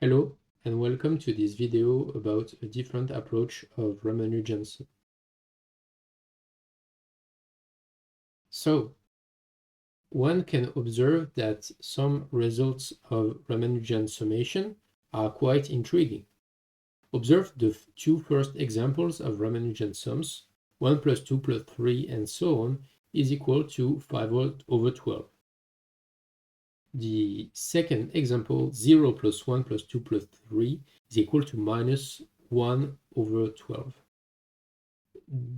Hello and welcome to this video about a different approach of Ramanujan Sum. So, one can observe that some results of Ramanujan summation are quite intriguing. Observe the two first examples of Ramanujan sums, 1 plus 2 plus 3 and so on is equal to 5 over 12. The second example, 0 plus 1 plus 2 plus 3 is equal to minus 1 over 12.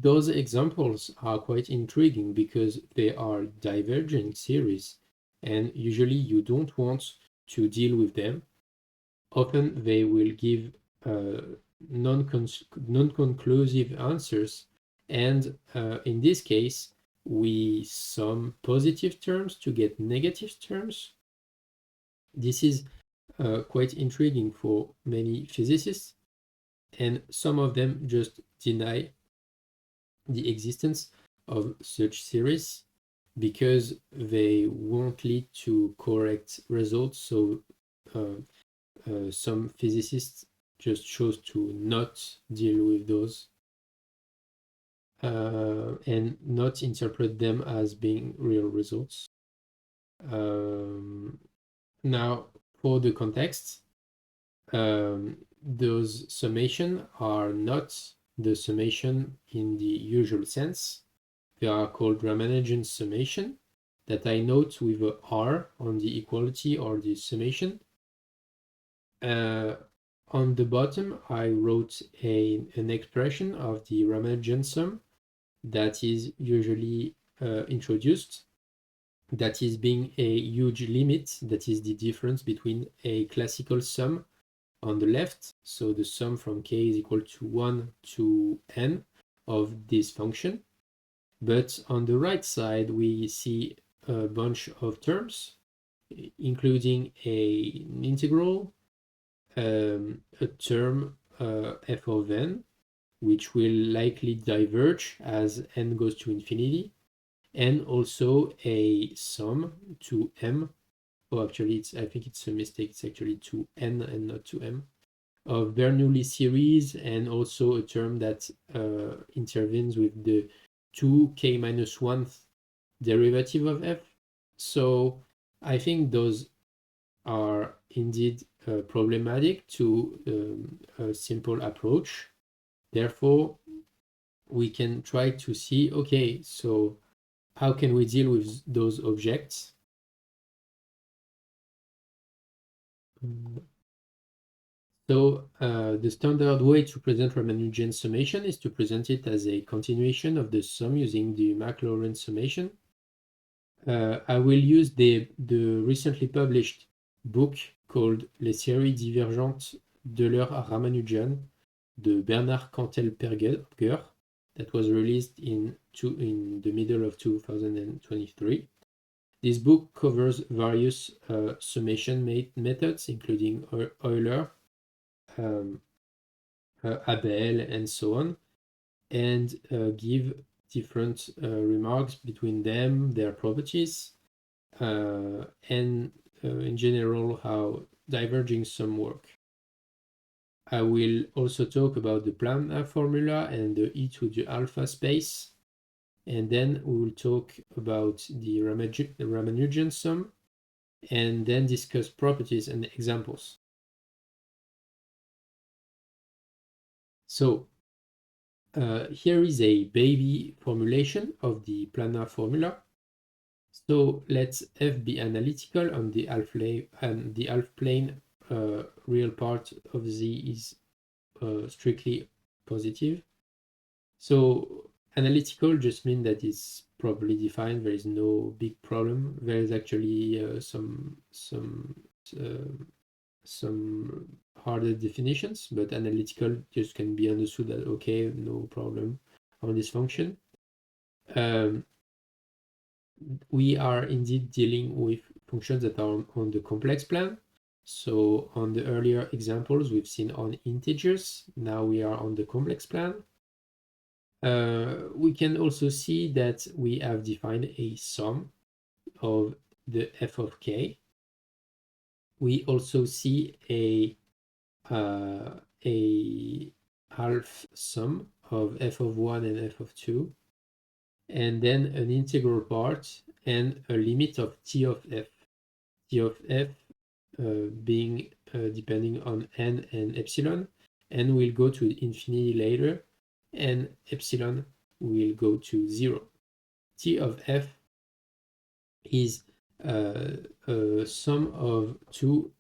Those examples are quite intriguing because they are divergent series, and usually you don't want to deal with them. Often they will give non-conclusive answers, and in this case, we sum positive terms to get negative terms. This is quite intriguing for many physicists, and some of them just deny the existence of such series because they won't lead to correct results. So some physicists just chose to not deal with those and not interpret them as being real results. Now, for the context, those summation are not the summation in the usual sense. They are called Ramanujan Summation, that I note with a R on the equality or the summation. On the bottom, I wrote an expression of the Ramanujan sum that is usually introduced, that is being a huge limit, that is the difference between a classical sum on the left, so the sum from k is equal to 1 to n of this function. But on the right side, we see a bunch of terms, including an integral, a term f of n, which will likely diverge as n goes to infinity, and also a sum to m. Oh, actually, I think it's a mistake. It's actually to n and not to m, of Bernoulli series, and also a term that intervenes with the 2k minus 1th derivative of f. So I think those are indeed problematic to a simple approach. Therefore, we can try to see, okay, so how can we deal with those objects? So the standard way to present Ramanujan summation is to present it as a continuation of the sum using the Maclaurin summation. I will use the recently published book called Les séries divergentes d'Euler-Ramanujan de Bernard Candelpergher that was released in the middle of 2023. This book covers various summation methods, including Euler, Abel, and so on, and give different remarks between them, their properties, and in general how diverging sum work. I will also talk about the Plana formula and the e to the alpha space, and then we will talk about the Ramanujan sum, and then discuss properties and examples. So here is a baby formulation of the Plana formula. So let f be analytical on the half plane. Real part of z is strictly positive. So analytical just means that it's properly defined. There is no big problem. There is actually some harder definitions, but analytical just can be understood that okay, no problem on this function. We are indeed dealing with functions that are on the complex plan. So on the earlier examples, we've seen on integers. Now we are on the complex plan. We can also see that we have defined a sum of the f of k. We also see a a half sum of f of 1 and f of 2, and then an integral part and a limit of t of f. T of f being depending on n and epsilon. N will go to infinity later, and epsilon will go to 0. T of f is a sum of two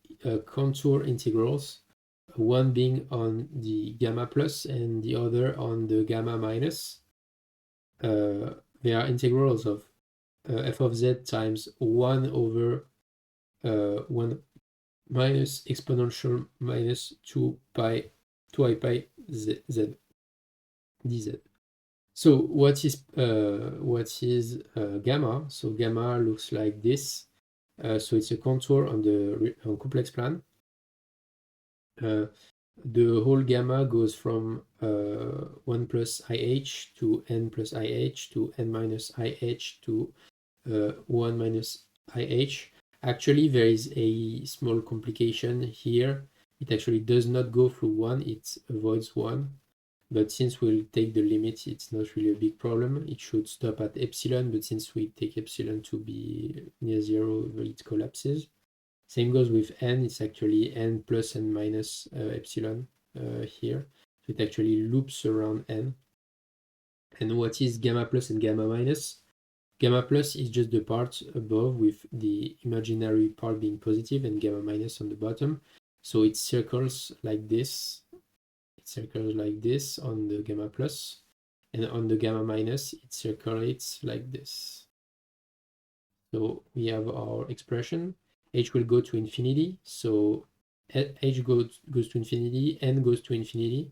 contour integrals, one being on the gamma plus and the other on the gamma minus. They are integrals of f of z times 1 over 1 minus exponential minus 2i pi z dz. So what is gamma? So gamma looks like this. So it's a contour on the complex plan. The whole gamma goes from 1 plus IH to n plus IH to n minus IH to 1 minus IH. Actually, there is a small complication here. It actually does not go through 1, it avoids 1. But since we'll take the limit, it's not really a big problem. It should stop at epsilon, but since we take epsilon to be near 0, it collapses. Same goes with n, it's actually n plus and minus epsilon here. So it actually loops around n. And what is gamma plus and gamma minus? Gamma plus is just the part above with the imaginary part being positive and gamma minus on the bottom. So it circles like this. It circles like this on the gamma plus, and on the gamma minus, it circulates like this. So we have our expression. H will go to infinity. So H goes to infinity, n goes to infinity.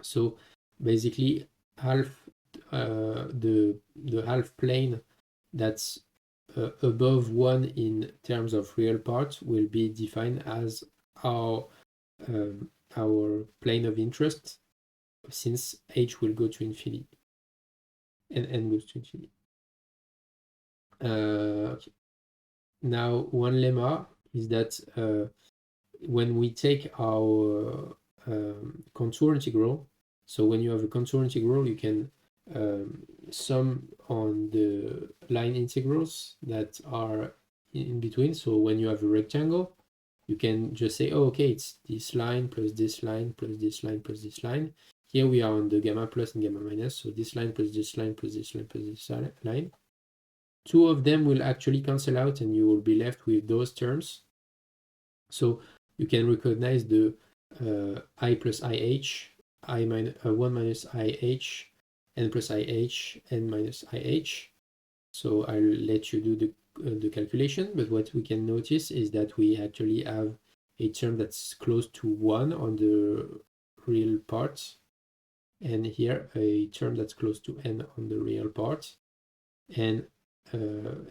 So basically, half the half plane that's above 1 in terms of real part will be defined as our plane of interest, since h will go to infinity and n goes to infinity. Okay. Now, one lemma is that when we take our contour integral, so when you have a contour integral, you can sum on the line integrals that are in between. So when you have a rectangle, you can just say, oh, okay, it's this line plus this line plus this line plus this line. Here we are on the gamma plus and gamma minus, so this line plus this line plus this line plus this line. Two of them will actually cancel out and you will be left with those terms. So you can recognize the I plus IH, 1 minus IH, n plus IH, n minus IH. So I'll let you do the calculation, but what we can notice is that we actually have a term that's close to 1 on the real part, and here a term that's close to n on the real part, and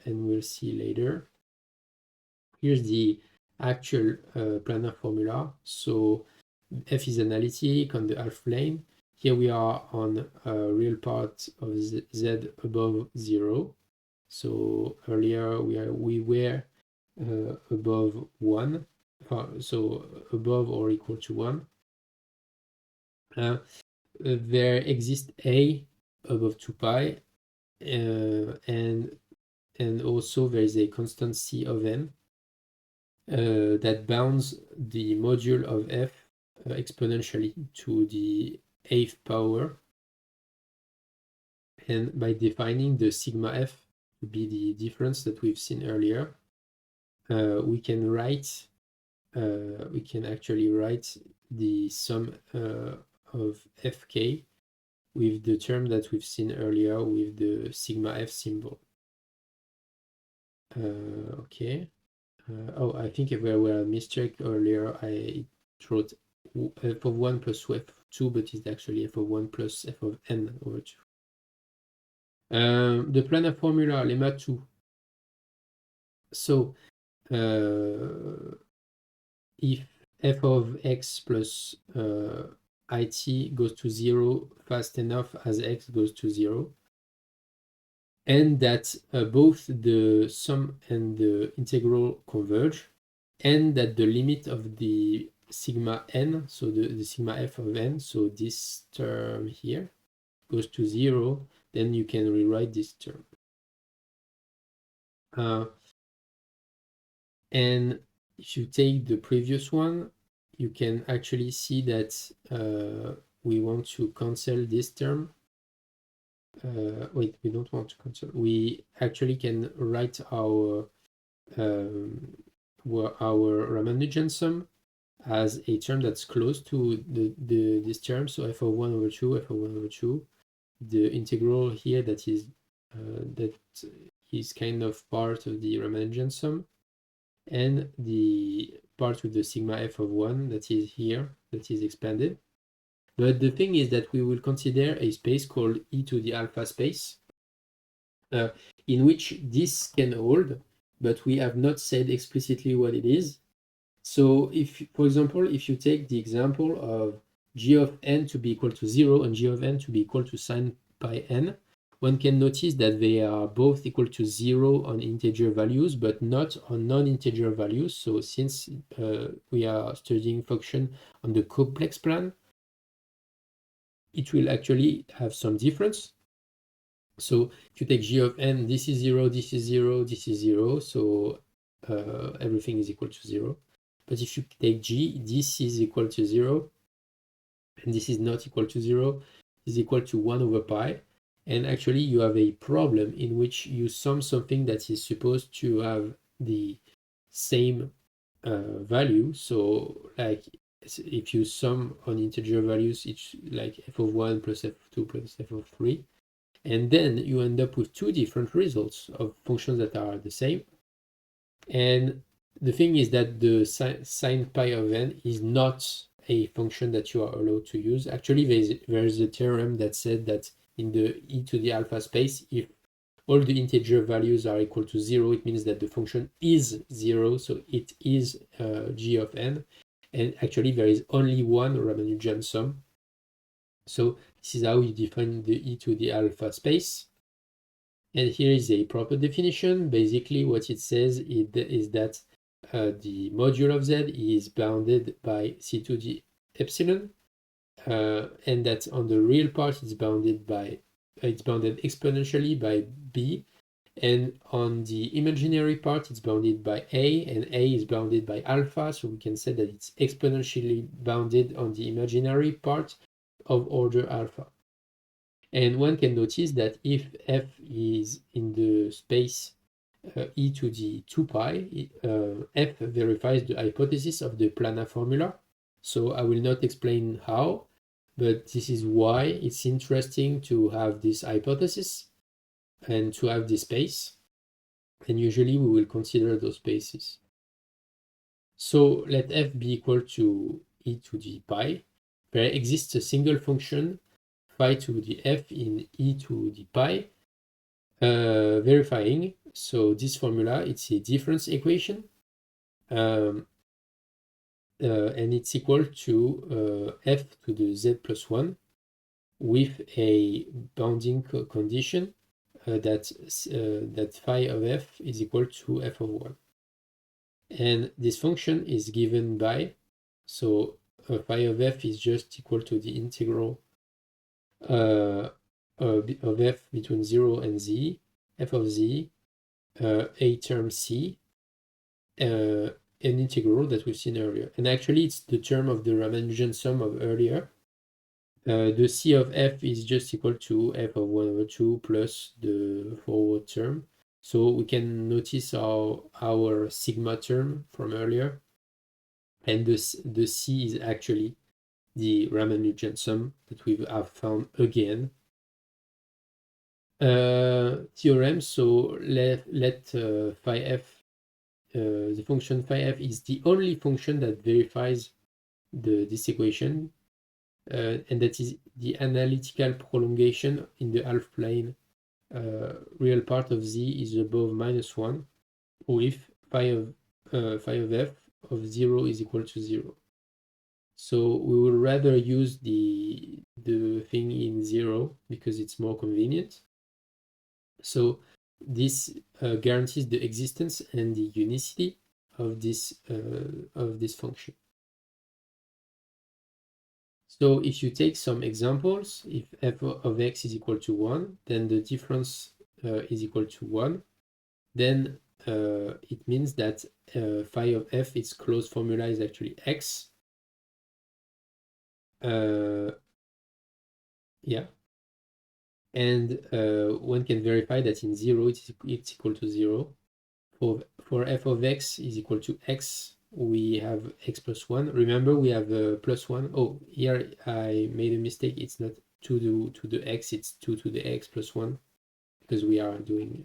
we'll see later. Here's the actual Plana formula. So f is analytic on the half plane. Here we are on a real part of z above 0. So earlier we were above 1, so above or equal to 1. There exists a above 2 pi, and also there is a constant c of n that bounds the module of f exponentially to the 8th power. And by defining the sigma f to be the difference that we've seen earlier, we can actually write the sum of fk with the term that we've seen earlier with the sigma f symbol. Okay. Oh, I think if there were a mistake earlier, I wrote f of 1 plus f of 2, but it's actually f of 1 plus f of n over 2. The Plana formula, lemma 2. So if f of x plus it goes to 0 fast enough as x goes to 0, and that both the sum and the integral converge, and that the limit of the sigma n, so the sigma f of n, so this term here goes to 0, then you can rewrite this term. And if you take the previous one, you can actually see that we want to cancel this term. Wait, we don't want to cancel. We actually can write our Ramanujan sum as a term that's close to this term. So f of 1 over 2, f of 1 over 2. The integral here that is kind of part of the Ramanujan sum, and the part with the sigma f of 1 that is here, that is expanded. But the thing is that we will consider a space called e to the alpha space, in which this can hold, but we have not said explicitly what it is. So if, for example, if you take the example of g of n to be equal to 0 and g of n to be equal to sine pi n, one can notice that they are both equal to 0 on integer values, but not on non-integer values. So since we are studying function on the complex plan, it will actually have some difference. So if you take g of n, this is 0, this is 0, this is 0, so everything is equal to 0. But if you take g, this is equal to 0, and this is not equal to 0, is equal to 1 over pi. And actually you have a problem in which you sum something that is supposed to have the same value. So like if you sum on integer values, it's like f of 1 plus f of 2 plus f of 3. And then you end up with two different results of functions that are the same. And the thing is that the sine pi of n is not a function that you are allowed to use. Actually, there's a theorem that said that in the e to the alpha space, if all the integer values are equal to 0, it means that the function is 0, so it is g of n. And actually, there is only one Ramanujan sum. So this is how you define the e to the alpha space. And here is a proper definition. Basically, what it says is that the module of z is bounded by c to the epsilon, and that on the real part it's bounded exponentially by b, and on the imaginary part it's bounded by a, and a is bounded by alpha, so we can say that it's exponentially bounded on the imaginary part of order alpha. And one can notice that if f is in the space e to the 2 pi, f verifies the hypothesis of the Plana formula. So I will not explain how, but this is why it's interesting to have this hypothesis and to have this space. And usually we will consider those spaces. So let f be equal to e to the pi. There exists a single function phi to the f in e to the pi, verifying. So this formula, it's a difference equation, and it's equal to f to the z plus 1 with a bounding condition that phi of f is equal to f of 1. And this function is given by, so phi of f is just equal to the integral of f between 0 and z, f of z, a term c, an integral that we've seen earlier. And actually, it's the term of the Ramanujan sum of earlier. The c of f is just equal to f of 1 over 2 plus the forward term. So we can notice our sigma term from earlier. And the c is actually the Ramanujan sum that we have found again. Theorem, so let phi f, the function phi f is the only function that verifies this equation, and that is the analytical prolongation in the half plane. Real part of z is above -1, or if phi of f of 0 is equal to 0. So we will rather use the thing in 0 because it's more convenient. So this guarantees the existence and the unicity of this function. So if you take some examples, if f of x is equal to 1, then the difference is equal to 1, then it means that phi of f, its closed formula is actually x. Yeah. And one can verify that in 0 it's equal to 0. For f of x is equal to x, we have x plus 1. Remember, we have plus 1. Oh, here I made a mistake. It's not 2 to the x, it's 2 to the x plus 1, because we are doing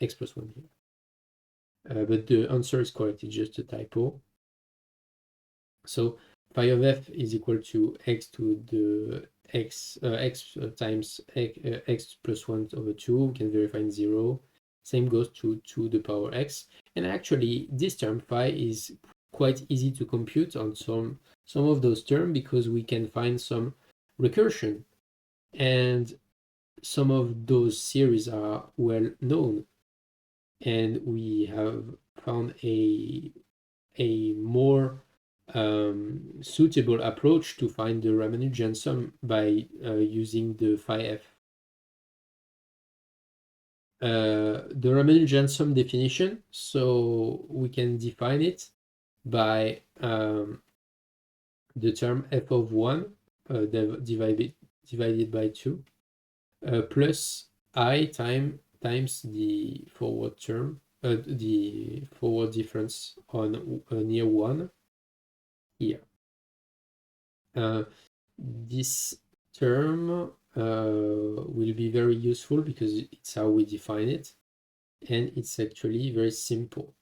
x plus 1 here. But the answer is correct, it's just a typo. So phi of f is equal to x to the x times x plus 1 over 2. We can verify in 0. Same goes to the power x. And actually, this term phi is quite easy to compute on some of those terms, because we can find some recursion. And some of those series are well known. And we have found a more suitable approach to find the Ramanujan sum by using the phi f. The Ramanujan sum definition, so we can define it by the term f of 1 divided by 2 plus I times the forward term, the forward difference on near 1 here. This term will be very useful because it's how we define it, and it's actually very simple.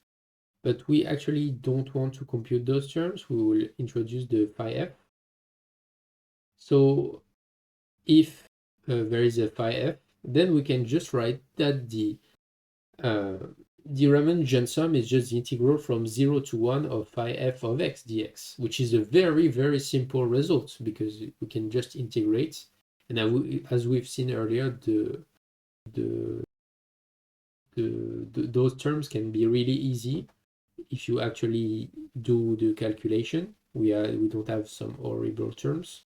But we actually don't want to compute those terms. We will introduce the phi f. So if there is a phi f, then we can just write that the Ramanujan sum is just the integral from 0 to 1 of phi f of x dx, which is a very, very simple result, because we can just integrate. And as we've seen earlier, those terms can be really easy if you actually do the calculation. We don't have some horrible terms.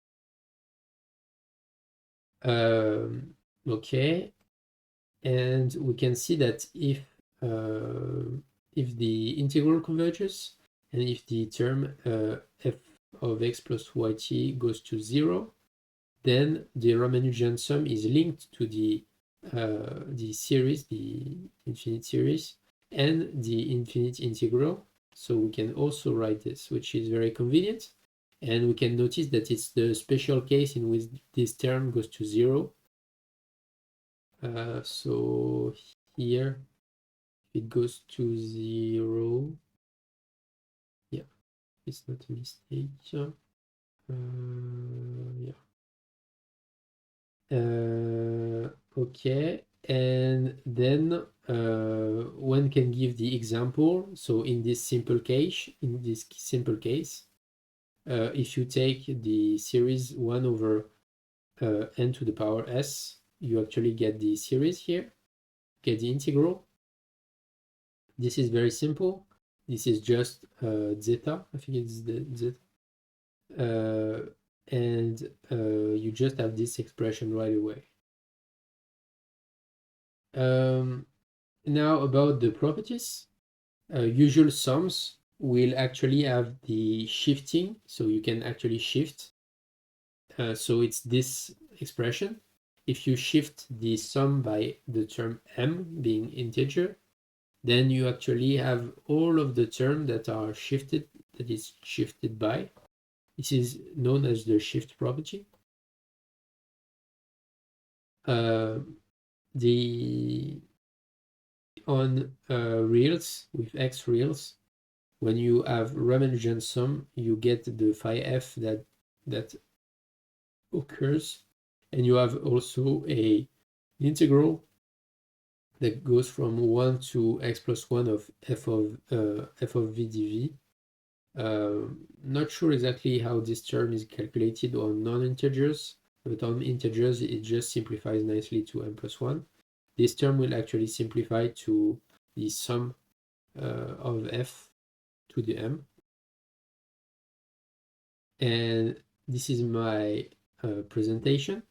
Okay, and we can see that if the integral converges, and if the term f of x plus yt goes to 0, then the Ramanujan sum is linked to the series, the infinite series, and the infinite integral. So we can also write this, which is very convenient. And we can notice that it's the special case in which this term goes to 0. So here, if it goes to 0, yeah, it's not a mistake. Yeah. Okay, and then one can give the example. So in this simple case, if you take the series 1 over n to the power s, you actually get the series here, get the integral. This is very simple. This is just zeta. I think it's the zeta. And you just have this expression right away. Now about the properties. Usual sums will actually have the shifting, so you can actually shift. So it's this expression. If you shift the sum by the term m being integer, then you actually have all of the terms that are shifted, that is shifted by. This is known as the shift property. On reals, with x reals, when you have Ramanujan sum, you get the phi f that occurs, and you have also a integral that goes from 1 to x plus 1 of f of v dv. Not sure exactly how this term is calculated on non-integers, but on integers it just simplifies nicely to m plus 1. This term will actually simplify to the sum of f to the m. And this is my presentation.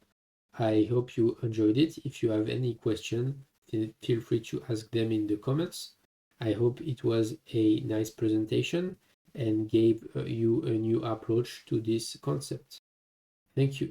I hope you enjoyed it. If you have any question, feel free to ask them in the comments. I hope it was a nice presentation and gave you a new approach to this concept. Thank you.